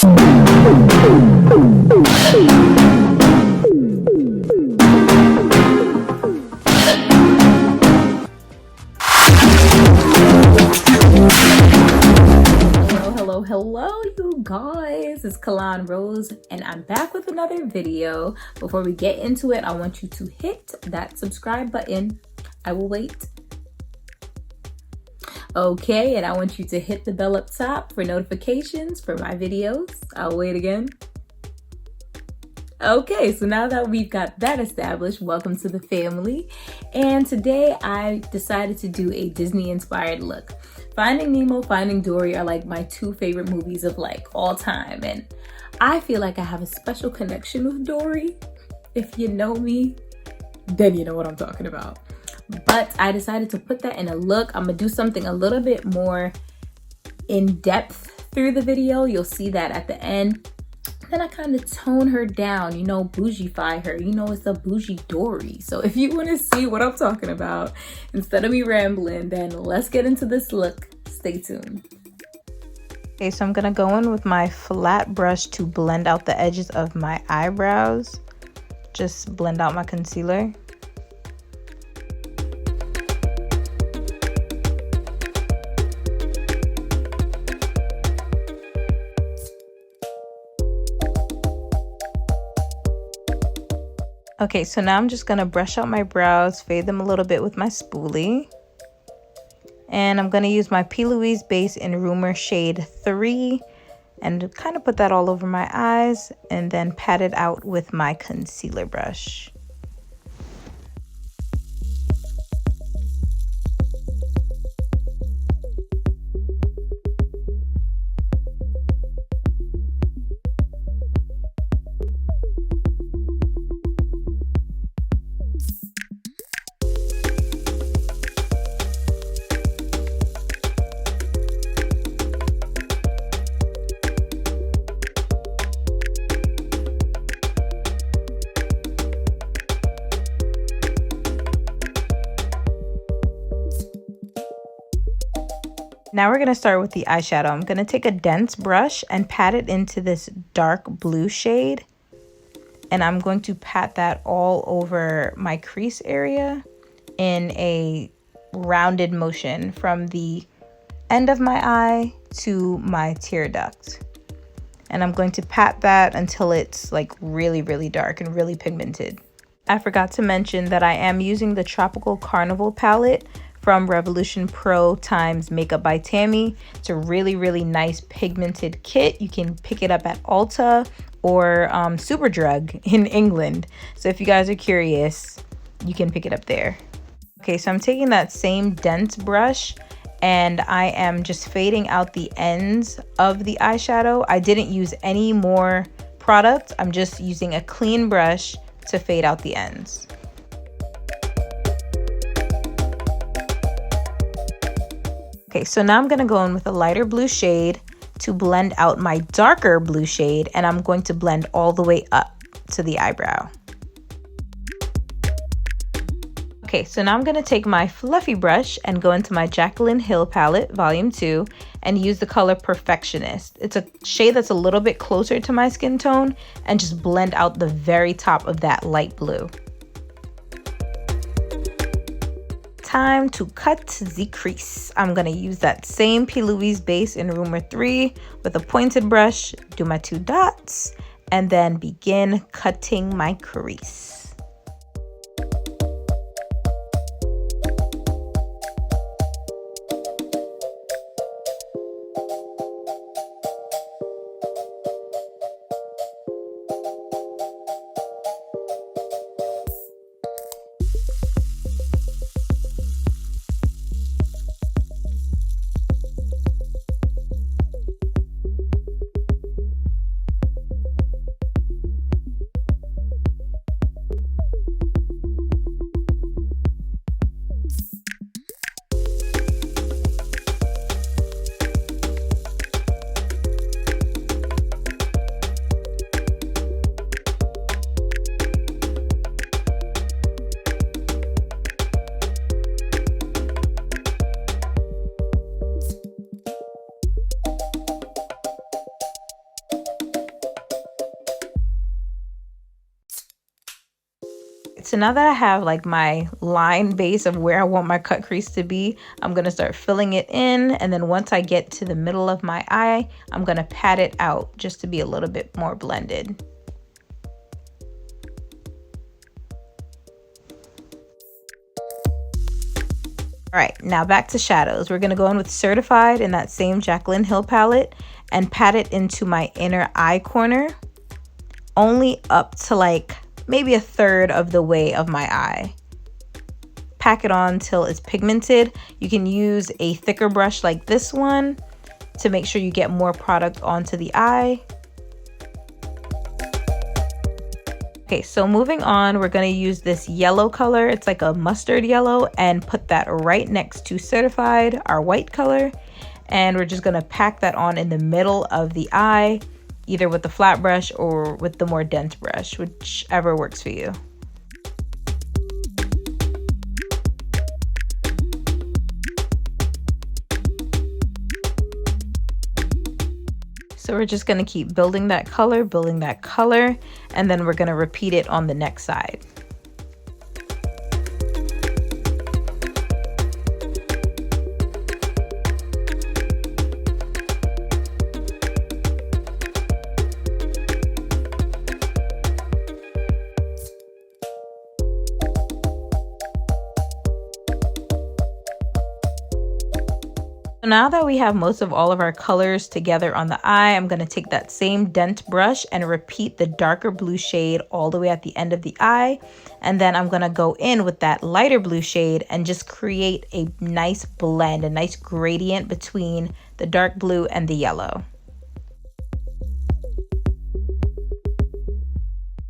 Hello you guys, it's Kalan Rose and I'm back with another video. Before we get into it, I want you to hit that subscribe button. I will wait. Okay, and I want you to hit the bell up top for notifications for my videos. I'll wait again. Okay, so now that we've got that established, welcome to the family. And today I decided to do a Disney inspired look. Finding Nemo, Finding Dory are like my two favorite movies of like all time. And I feel like I have a special connection with Dory. If you know me, then you know what I'm talking about. But I decided to put that in a look. I'm gonna do something a little bit more in depth through the video. You'll see that at the end. Then I kind of tone her down, you know, bougiefy her. You know, it's a bougie Dory. So if you want to see what I'm talking about, instead of me rambling, then let's get into this look. Stay tuned. Okay, so I'm going to go in with my flat brush to blend out the edges of my eyebrows. Just blend out my concealer. Okay, so now I'm just gonna brush out my brows, fade them a little bit with my spoolie. And I'm gonna use my P. Louise base in Rumour shade 3 and kind of put that all over my eyes and then pat it out with my concealer brush. Now we're going to start with the eyeshadow. I'm going to take a dense brush and pat it into this dark blue shade. And I'm going to pat that all over my crease area in a rounded motion from the end of my eye to my tear duct. And I'm going to pat that until it's like really, really dark and really pigmented. I forgot to mention that I am using the Tropical Carnival palette from Revolution Pro times Makeup by Tammy. It's a really, really nice pigmented kit. You can pick it up at Ulta or Superdrug in England. So if you guys are curious, you can pick it up there. Okay, so I'm taking that same dense brush and I am just fading out the ends of the eyeshadow. I didn't use any more product. I'm just using a clean brush to fade out the ends. Okay, so now I'm gonna go in with a lighter blue shade to blend out my darker blue shade, and I'm going to blend all the way up to the eyebrow. Okay, so now I'm gonna take my fluffy brush and go into my Jaclyn Hill palette, volume 2, and use the color Perfectionist. It's a shade that's a little bit closer to my skin tone, and just blend out the very top of that light blue. Time to cut the crease. I'm gonna use that same P. Louise base in Rumour 3 with a pointed brush, do my 2 dots, and then begin cutting my crease. right, so now that I have like my line base of where I want my cut crease to be, I'm gonna start filling it in, and then once I get to the middle of my eye, I'm gonna pat it out just to be a little bit more blended. All right, now back to shadows. We're gonna go in with Certified in that same Jaclyn Hill palette and pat it into my inner eye corner, only up to like maybe a third of the way of my eye. Pack it on till it's pigmented. You can use a thicker brush like this one to make sure you get more product onto the eye. Okay, so moving on, we're gonna use this yellow color. It's like a mustard yellow, and put that right next to Certified, our white color. And we're just gonna pack that on in the middle of the eye, either with the flat brush or with the more dense brush, whichever works for you. So we're just gonna keep building that color, and then we're gonna repeat it on the next side. So now that we have most of all of our colors together on the eye, I'm going to take that same dense brush and repeat the darker blue shade all the way at the end of the eye. And then I'm going to go in with that lighter blue shade and just create a nice blend, a nice gradient between the dark blue and the yellow.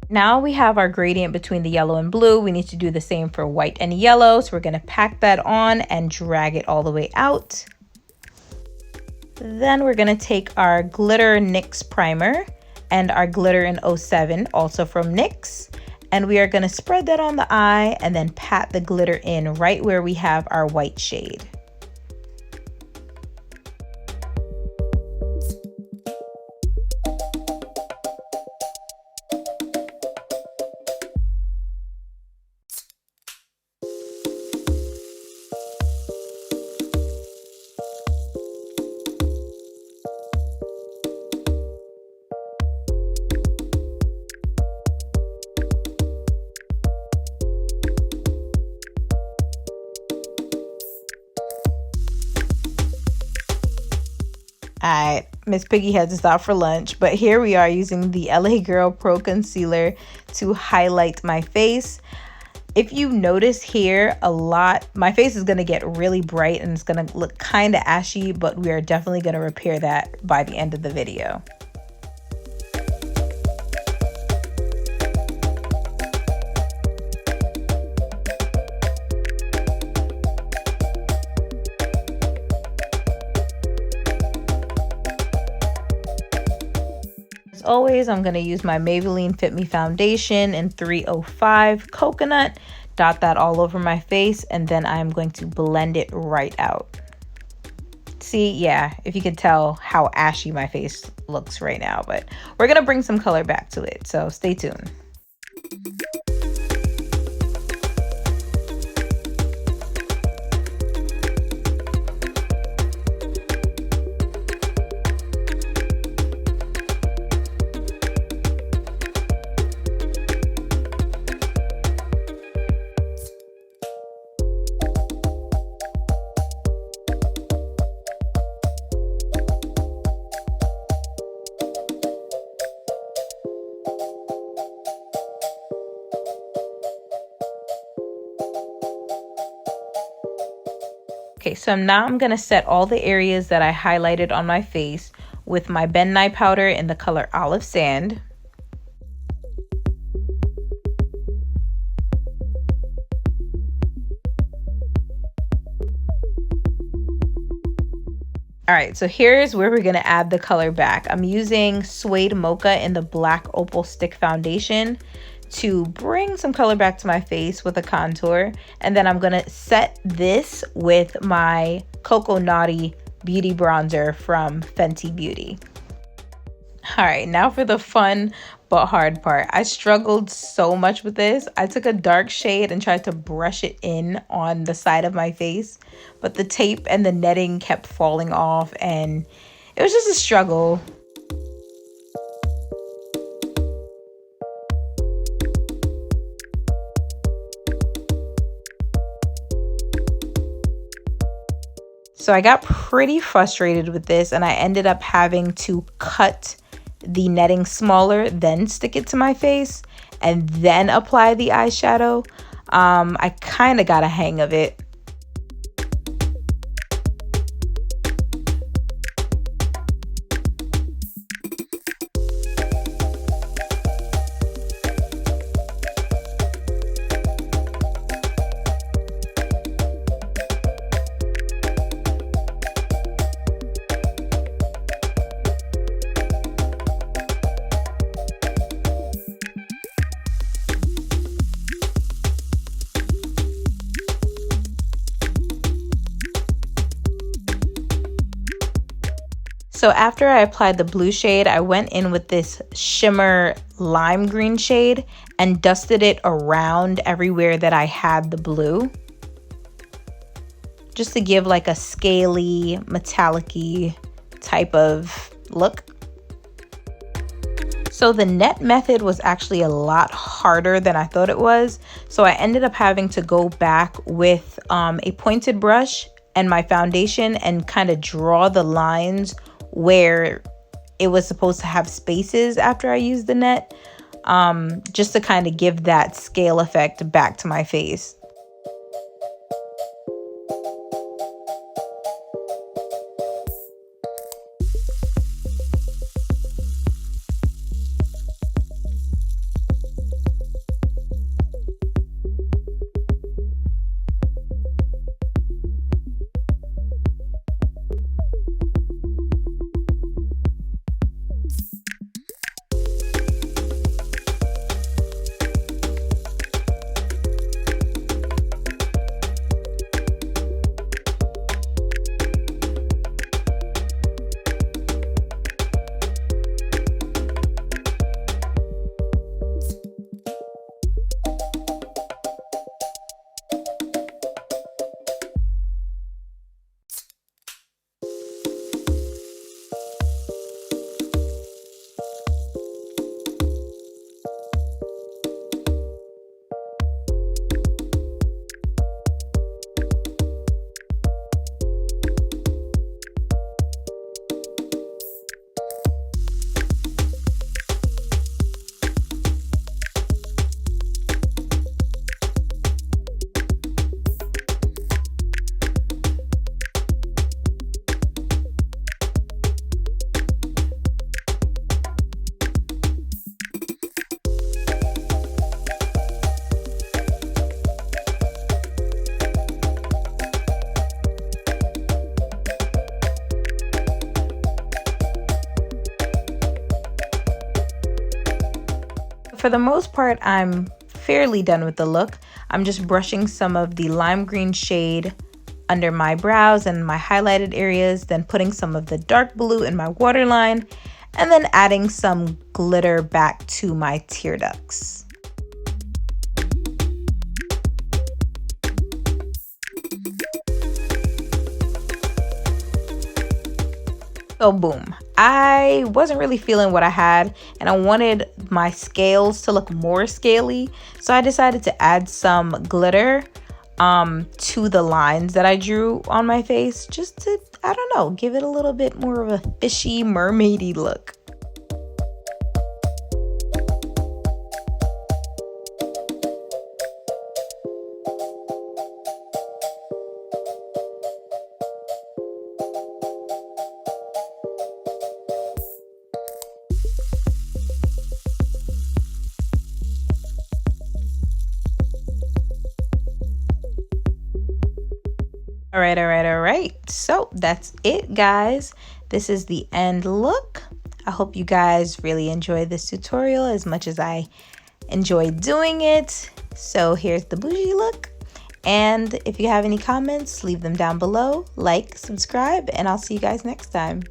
Now we have our gradient between the yellow and blue. We need to do the same for white and yellow. So we're going to pack that on and drag it all the way out. Then we're going to take our glitter NYX primer and our glitter in 07, also from NYX, and we are going to spread that on the eye and then pat the glitter in right where we have our white shade. Alright, Miss Piggy had to stop for lunch, but here we are using the LA Girl Pro Concealer to highlight my face. If you notice here a lot, my face is going to get really bright and it's going to look kind of ashy, but we are definitely going to repair that by the end of the video. Always, I'm going to use my Maybelline Fit Me foundation in 305 Coconut, dot that all over my face, and then I'm going to blend it right out. See, yeah, if you can tell how ashy my face looks right now, but we're going to bring some color back to it, so stay tuned. Okay, so now I'm going to set all the areas that I highlighted on my face with my Ben Nye powder in the color Olive Sand. All right, so here's where we're going to add the color back. I'm using Suede Mocha in the Black Opal Stick Foundation to bring some color back to my face with a contour. And then I'm going to set this with my Coco Naughty Beauty Bronzer from Fenty Beauty. All right, now for the fun but hard part. I struggled so much with this. I took a dark shade and tried to brush it in on the side of my face, but the tape and the netting kept falling off and it was just a struggle. So I got pretty frustrated with this and I ended up having to cut the netting smaller, then stick it to my face and then apply the eyeshadow. I kind of got a hang of it. So after I applied the blue shade, I went in with this shimmer lime green shade and dusted it around everywhere that I had the blue, just to give like a scaly, metallic-y type of look. So the net method was actually a lot harder than I thought it was. So I ended up having to go back with a pointed brush and my foundation and kind of draw the lines where it was supposed to have spaces after I used the net, just to kind of give that scale effect back to my face. For the most part, I'm fairly done with the look. I'm just brushing some of the lime green shade under my brows and my highlighted areas, then putting some of the dark blue in my waterline, and then adding some glitter back to my tear ducts. So boom, I wasn't really feeling what I had and I wanted my scales to look more scaly. So I decided to add some glitter to the lines that I drew on my face, just to, I don't know, give it a little bit more of a fishy, mermaidy look. All right. So that's it, guys. This is the end look. I hope you guys really enjoyed this tutorial as much as I enjoyed doing it. So here's the bougie look. And if you have any comments, leave them down below. Like, subscribe, and I'll see you guys next time.